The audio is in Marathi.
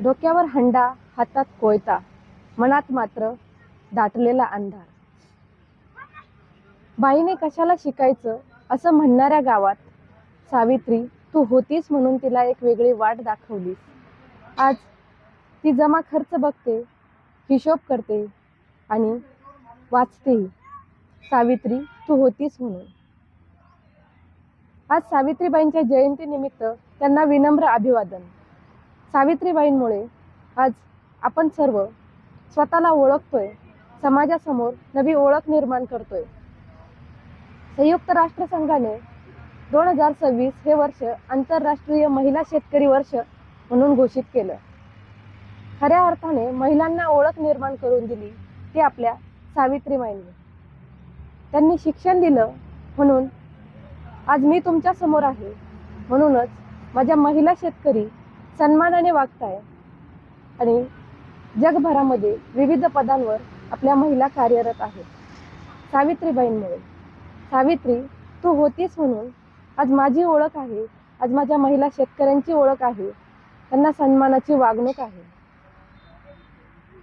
डोक्यावर हंडा, हातात कोयता, मनात मात्र दाटलेला अंधार. बाईने कशाला शिकायचं असं म्हणणाऱ्या गावात सावित्री तू होतीस म्हणून तिला एक वेगळी वाट दाखवलीस. आज ती जमा खर्च बघते, हिशोब करते आणि वाचतेही. सावित्री तू होतीस म्हणून. आज सावित्रीबाईंच्या जयंतीनिमित्त त्यांना विनम्र अभिवादन. सावित्रीबाईंमुळे आज आपण सर्व स्वतःला ओळखतोय, समाजासमोर नवी ओळख निर्माण करतोय. संयुक्त राष्ट्रसंघाने 2026 हे वर्ष आंतरराष्ट्रीय महिला शेतकरी वर्ष म्हणून घोषित केलं. खऱ्या अर्थाने महिलांना ओळख निर्माण करून दिली ती आपल्या सावित्रीबाईंनी. त्यांनी शिक्षण दिलं म्हणून आज मी तुमच्या समोर आहे. म्हणूनच माझ्या महिला शेतकरी सन्मानाने वागताय आणि जगभरामध्ये विविध पदांवर आपल्या महिला कार्यरत आहेत सावित्रीबाईंमुळे. सावित्री तू होतीस म्हणून आज माझी ओळख आहे, आज माझ्या महिला शेतकऱ्यांची ओळख आहे, त्यांना सन्मानाची वागणूक आहे.